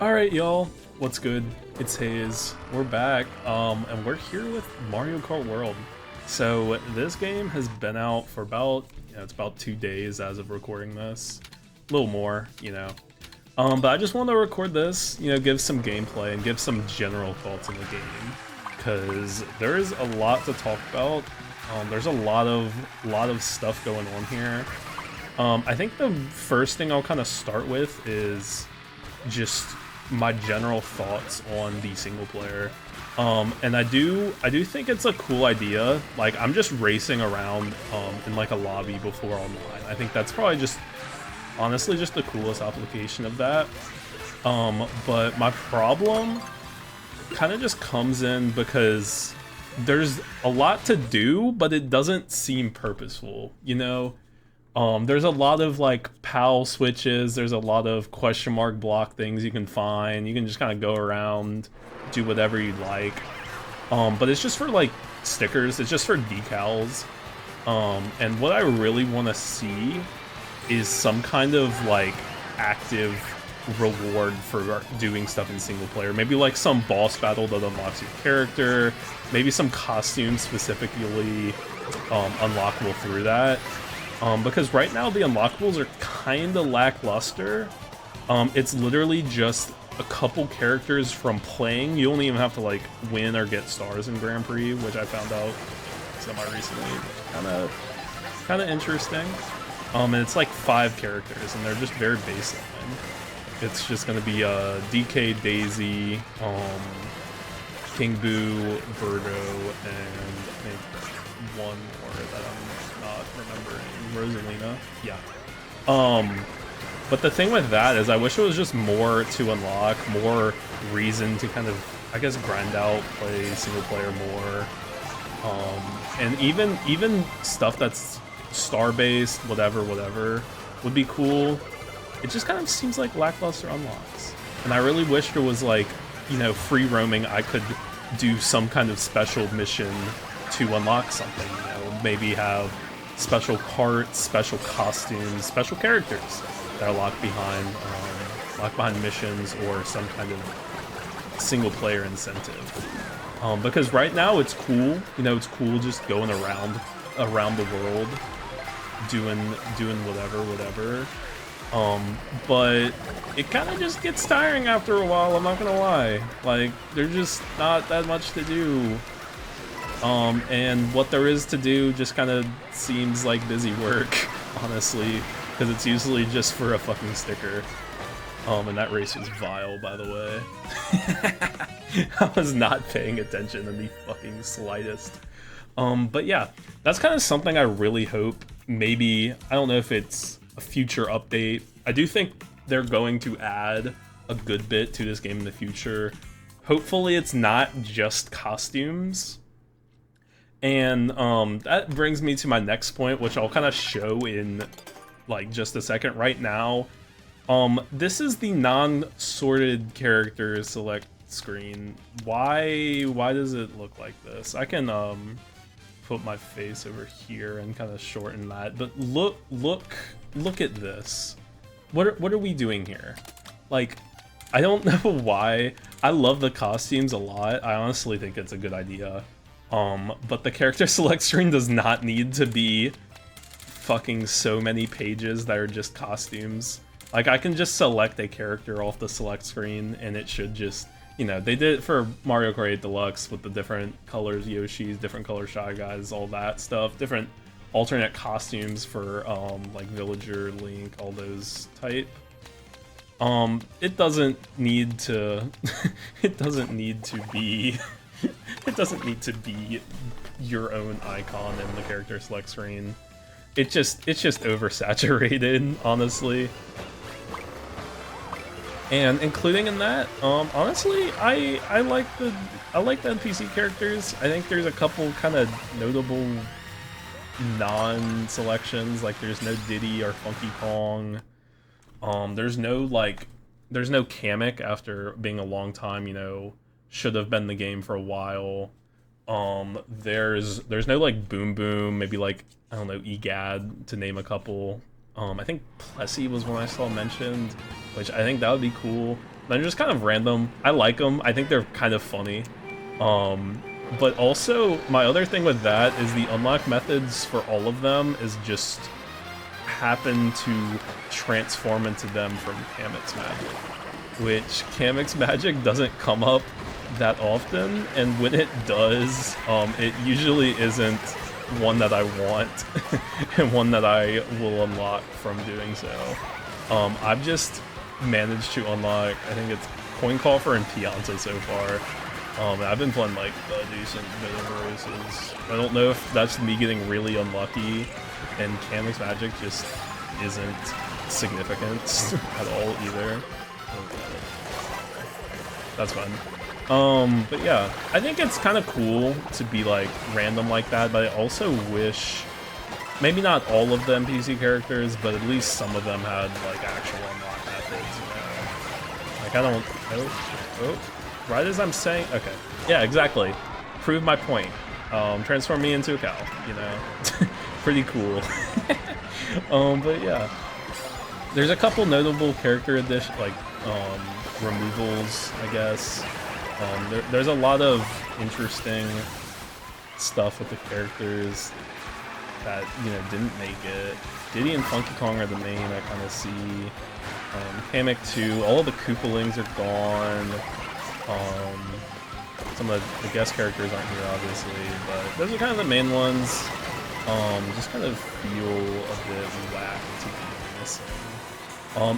Alright, y'all. What's good? It's Hayes. We're back, and we're here with Mario Kart World. So this game has been out for about, it's about 2 days as of recording this. A little more, But I just want to record this, give some gameplay and give some general thoughts on the game. Because there's a lot to talk about. There's a lot of stuff going on here. I think the first thing I'll kind of start with is just my general thoughts on the single player. And I do think it's a cool idea. Like, I'm just racing around in like a lobby before online. I think that's probably just honestly just the coolest application of that. But my problem kind of just comes in because there's a lot to do, but it doesn't seem purposeful, There's a lot of like PAL switches, there's a lot of question mark block things you can find. You can just kind of go around, do whatever you like. But it's just for like stickers, it's just for decals. And what I really want to see is some kind of like active reward for doing stuff in single player. Maybe like some boss battle that unlocks your character, maybe some costumes specifically unlockable through that. Because right now the unlockables are kind of lackluster. It's literally just a couple characters from playing. You don't even have to like win or get stars in Grand Prix, which I found out semi-recently. Kind of interesting. And it's like 5 characters, and they're just very baseline. It's just gonna be DK, Daisy, King Boo, Birdo, and I think one more that I'm not remembering. Rosalina. Yeah. But the thing with that is I wish it was just more to unlock, more reason to kind of, I guess, grind out, play single player more. And even stuff that's star-based, whatever, would be cool. It just kind of seems like lackluster unlocks. And I really wish there was like, free roaming, I could do some kind of special mission to unlock something, maybe have special carts, special costumes, special characters that are locked behind missions or some kind of single player incentive. Because right now it's cool, it's cool just going around the world, doing whatever. But it kind of just gets tiring after a while, I'm not gonna lie. Like, there's just not that much to do. And what there is to do just kind of seems like busy work, honestly, because it's usually just for a fucking sticker. And that race was vile, by the way. I was not paying attention in the fucking slightest. But yeah, that's kind of something I really hope. Maybe, I don't know if it's a future update. I do think they're going to add a good bit to this game in the future. Hopefully it's not just costumes. And that brings me to my next point, which I'll kind of show in like just a second. Right now, this is the non-sorted characters select screen. Why does it look like this? I can put my face over here and kind of shorten that. But look at this. What are we doing here? Like, I don't know why. I love the costumes a lot. I honestly think it's a good idea. But the character select screen does not need to be fucking so many pages that are just costumes. Like, I can just select a character off the select screen and it should just, they did it for Mario Kart 8 Deluxe with the different colors Yoshis, different color Shy Guys, all that stuff, different alternate costumes for like Villager, Link, all those type. It doesn't need to it doesn't need to be it doesn't need to be your own icon in the character select screen. It's just oversaturated, honestly. And including in that, honestly, I like the NPC characters. I think there's a couple kind of notable non-selections, like there's no Diddy or Funky Kong. There's no Kamek after being a long time, should have been the game for a while. There's no like Boom Boom, maybe like, I don't know, EGAD, to name a couple. I think Plessy was one I saw mentioned, which I think that would be cool. They're just kind of random. I like them. I think they're kind of funny. But also, my other thing with that is the unlock methods for all of them is just happen to transform into them from Kamek's magic, which Kamek's magic doesn't come up that often, and when it does, it usually isn't one that I want and one that I will unlock from doing so. I've just managed to unlock, I think it's Coin Coffer and Pianta so far. I've been playing like a decent bit of races. I don't know if that's me getting really unlucky, and Kamek's magic just isn't significant at all either. That's fun. But yeah, I think it's kind of cool to be like random like that, but I also wish, maybe not all of the NPC characters, but at least some of them had like actual unlock methods, you know? Like I don't, oh, right as I'm saying, okay, yeah, exactly. Prove my point. Transform me into a cow, you know? Pretty cool. But yeah. There's a couple notable character addition, like, removals, I guess. There's a lot of interesting stuff with the characters that, you know, didn't make it. Diddy and Funky Kong are the main I kind of see. Kamek 2, all of the Koopalings are gone. Some of the guest characters aren't here, obviously, but those are kind of the main ones. Just kind of feel a bit whack to be missing.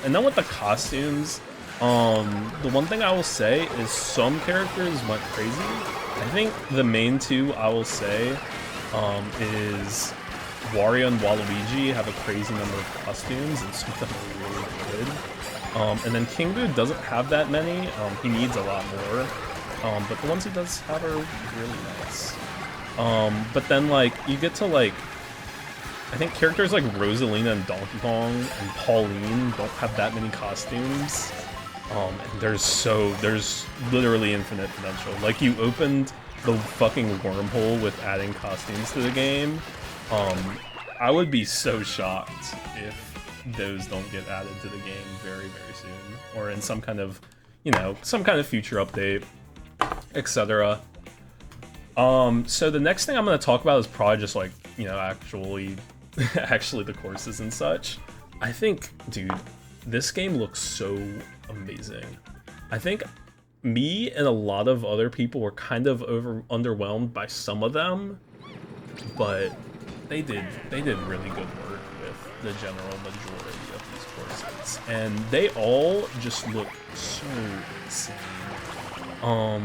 And then with the costumes, the one thing I will say is some characters went crazy. I think the main two I will say is Wario and Waluigi have a crazy number of costumes, and some of them are really good. And then King Boo doesn't have that many. He needs a lot more. But the ones he does have are really nice. But then, like, you get to, like, I think characters like Rosalina and Donkey Kong and Pauline don't have that many costumes. And there's literally infinite potential. Like, you opened the fucking wormhole with adding costumes to the game. I would be so shocked if those don't get added to the game very, very soon. Or in some kind of, you know, some kind of future update, etc. So the next thing I'm going to talk about is probably just, like, you know, actually the courses and such. I think, dude, this game looks so amazing. I think me and a lot of other people were kind of underwhelmed by some of them, but they did really good work with the general majority of these courses, and they all just look so insane.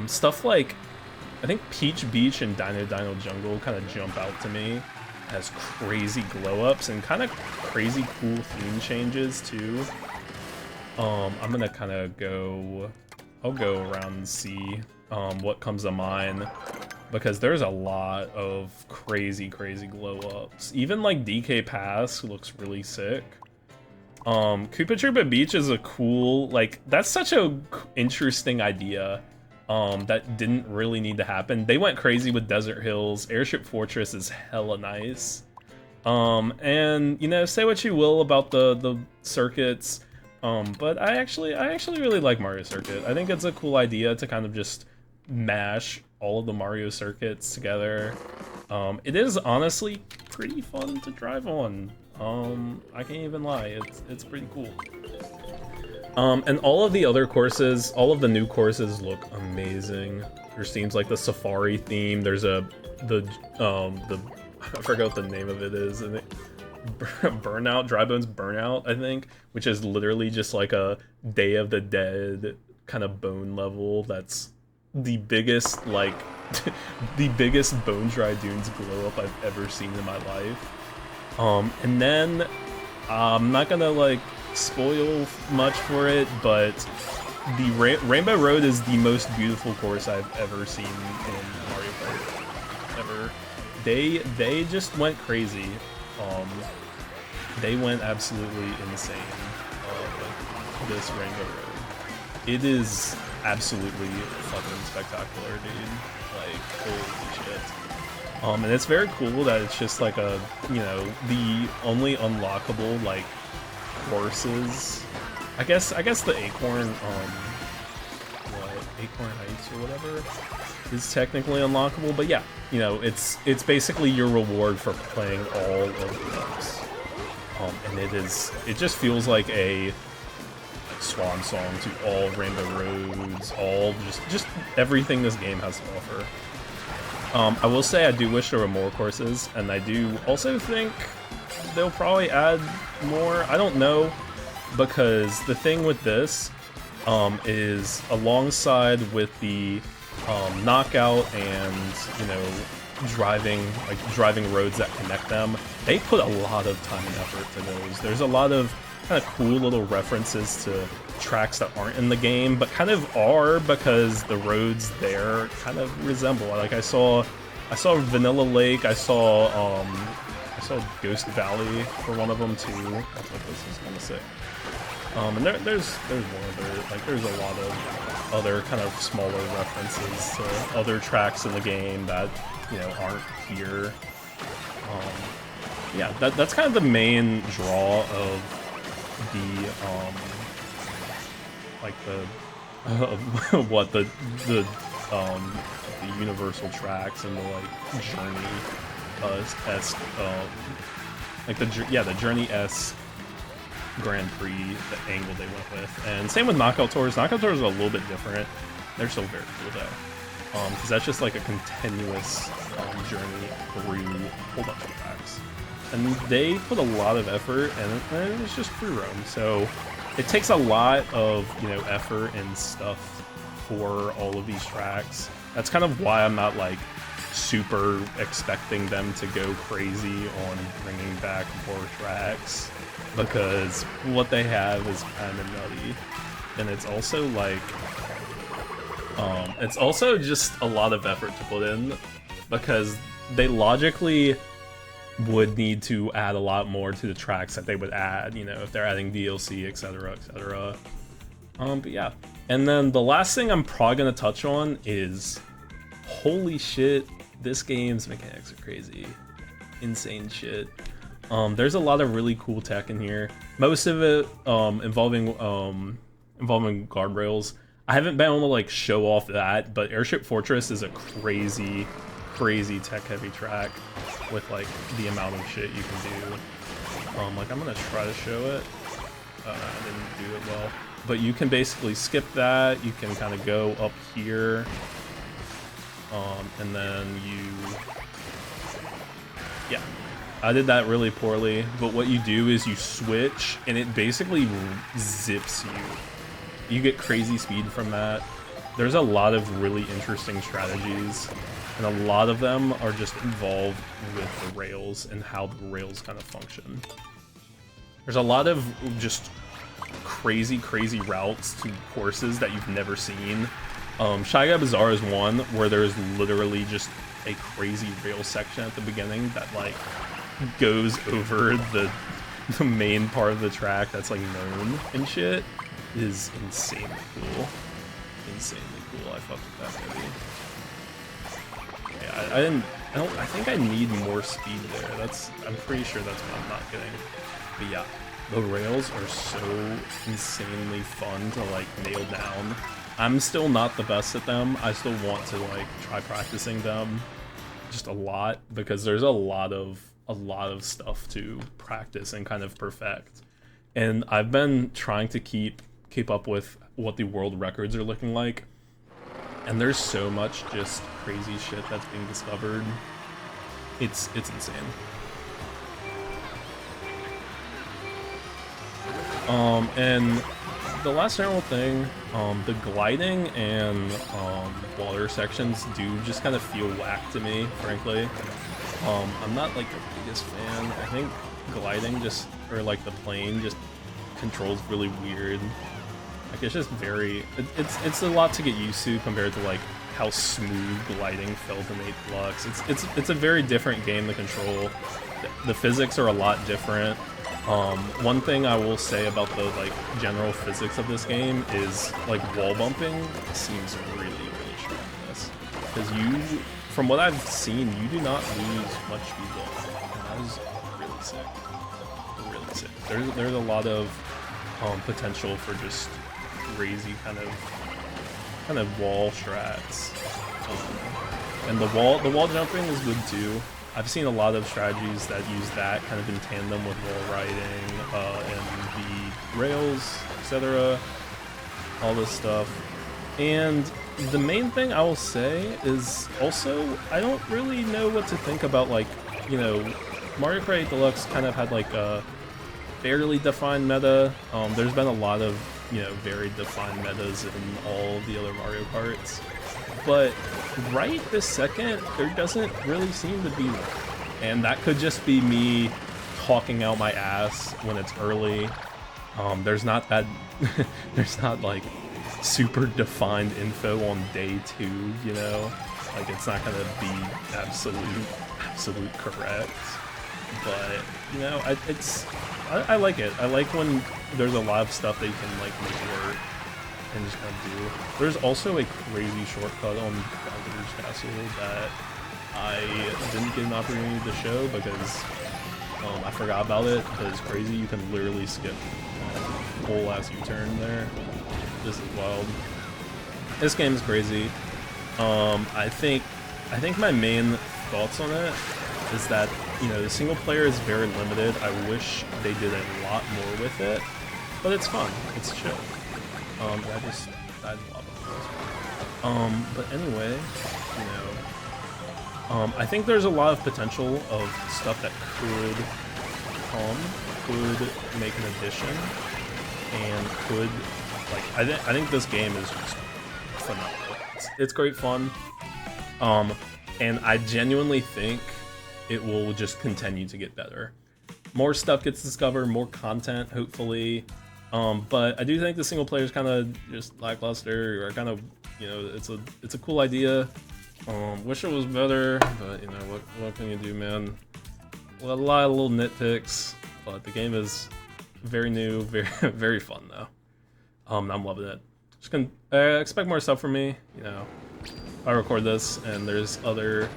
Stuff like, I think Peach Beach and Dino Dino Jungle kind of jump out to me as crazy glow-ups and kind of crazy cool theme changes too. I'm gonna kind of I'll go around and see what comes to mind, because there's a lot of crazy glow-ups. Even like DK Pass looks really sick. Koopa Troopa Beach is a cool, like, that's such a interesting idea. That didn't really need to happen. They went crazy with Desert Hills. Airship Fortress is hella nice. And, you know, say what you will about the circuits, but I actually really like Mario Circuit. I think it's a cool idea to kind of just mash all of the Mario circuits together. It is honestly pretty fun to drive on. I can't even lie, it's pretty cool. And all of the other courses, all of the new courses look amazing. There seems like the Safari theme. There's I forgot what the name of it is. I think Burnout, Dry Bones Burnout, I think, which is literally just like a Day of the Dead kind of bone level. That's the biggest, like, the biggest Bone Dry Dunes glow up I've ever seen in my life. And then I'm not gonna, like, spoil much for it, but the Rainbow Road is the most beautiful course I've ever seen in Mario Kart ever. They just went crazy. They went absolutely insane with this Rainbow Road. It is absolutely fucking spectacular, dude. Like, holy shit. And it's very cool that it's just like a, you know, the only unlockable like courses. I guess the Acorn, what, Acorn Heights or whatever, is technically unlockable. But yeah, you know, it's basically your reward for playing all of those. And it just feels like a swan song to all Rainbow Roads, all just everything this game has to offer. I will say I do wish there were more courses, and I do also think they'll probably add more. I don't know, because the thing with this is alongside with the knockout and, you know, driving roads that connect them, they put a lot of time and effort to those. There's a lot of kind of cool little references to tracks that aren't in the game, but kind of are, because the roads there kind of resemble. Like I saw Vanilla Lake, I saw Ghost Valley for one of them too. I thought this was kind of sick. And there's more other, like there's a lot of other kind of smaller references to other tracks in the game that, you know, aren't here. Yeah, that's kind of the main draw of the like the what the universal tracks and the like journey esque like the Journey-esque Grand Prix, the angle they went with. And same with Knockout Tours. Knockout Tours are a little bit different. They're still very cool though, because that's just like a continuous journey through a whole bunch of tracks. And they put a lot of effort, and it's just free roam. So it takes a lot of, you know, effort and stuff for all of these tracks. That's kind of why I'm not like super expecting them to go crazy on bringing back more tracks, because what they have is kind of nutty. And it's also like, it's also just a lot of effort to put in, because they logically would need to add a lot more to the tracks that they would add, you know, if they're adding DLC, etc, etc. But yeah. And then the last thing I'm probably gonna touch on is, holy shit, this game's mechanics are crazy. Insane shit. There's a lot of really cool tech in here. Most of it involving guardrails. I haven't been able to like show off that, but Airship Fortress is a crazy tech-heavy track with like the amount of shit you can do. Like I'm gonna try to show it. I didn't do it well, but you can basically skip that. You can kind of go up here, and then yeah. I did that really poorly, but what you do is you switch, and it basically zips you. You get crazy speed from that. There's a lot of really interesting strategies, and a lot of them are just involved with the rails and how the rails kind of function. There's a lot of just crazy routes to courses that you've never seen. Shy Guy Bazaar is one where there's literally just a crazy rail section at the beginning that like goes over the main part of the track that's like known and shit. It is insanely cool. Insanely cool. I fucked with that movie. Yeah, I think I need more speed there. I'm pretty sure that's what I'm not getting. But yeah, the rails are so insanely fun to like nail down. I'm still not the best at them. I still want to like try practicing them just a lot, because there's a lot of stuff to practice and kind of perfect. And I've been trying to keep up with what the world records are looking like, and there's so much just crazy shit that's being discovered. It's insane. And the last general thing, the gliding and water sections do just kind of feel whack to me, frankly. I'm not like the biggest fan. I think gliding just, or like the plane just controls really weird. Like it's just very, it's a lot to get used to compared to like how smooth gliding felt in 8 Deluxe. It's a very different game to control. The physics are a lot different. One thing I will say about the like general physics of this game is like wall bumping seems really strong in this, because you from what I've seen, you do not lose much speed build. And that is really sick. Really sick. There's a lot of potential for just crazy kind of wall strats. And the wall jumping is good too. I've seen a lot of strategies that use that kind of in tandem with wall riding and the rails, etc. All this stuff. And the main thing I will say is also, I don't really know what to think about, like, you know, Mario Kart 8 Deluxe kind of had like a fairly defined meta. There's been a lot of, you know, very defined metas in all the other Mario Karts. But right this second, there doesn't really seem to be one. And that could just be me talking out my ass when it's early. There's not that, there's not like super defined info on day 2, you know? Like it's not gonna be absolute correct. But, you know, I like it. I like when there's a lot of stuff that you can like make work and just kind of do. There's also a crazy shortcut on Groundbreaker's Castle that I didn't get an opportunity to show because I forgot about it, but it's crazy. You can literally skip a whole ass U-turn there. This is wild. This game is crazy. I think my main thoughts on it is that, you know, the single player is very limited. I wish they did a lot more with it, but it's fun. It's chill. I just died lava. But anyway, you know, I think there's a lot of potential of stuff that could make an addition, and could, like, I think this game is just phenomenal. It's great fun, and I genuinely think it will just continue to get better. More stuff gets discovered, more content, hopefully. But I do think the single player is kind of just lackluster, or kind of, you know, it's a cool idea. Wish it was better, but you know, what can you do, man? Well, a lot of little nitpicks, but the game is very new, very fun though. I'm loving it. Just can expect more stuff from me. You know, I record this and there's other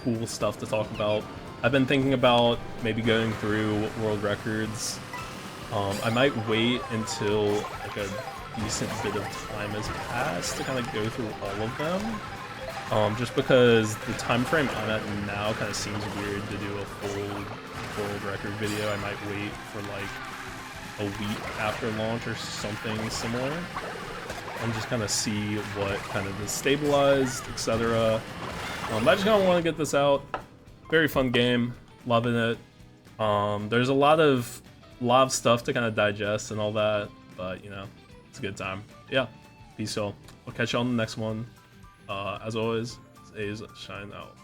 cool stuff to talk about. I've been thinking about maybe going through world records. I might wait until like a decent bit of time has passed to kind of go through all of them. Just because the time frame I'm at now kind of seems weird to do a full world record video. I might wait for like a week after launch or something similar, and just kind of see what kind of is stabilized, etc. I just kind of want to get this out. Very fun game, loving it. There's a lot of stuff to kind of digest and all that, but you know, it's a good time. Yeah, peace y'all. I'll catch you on the next one. As always, A's shine out.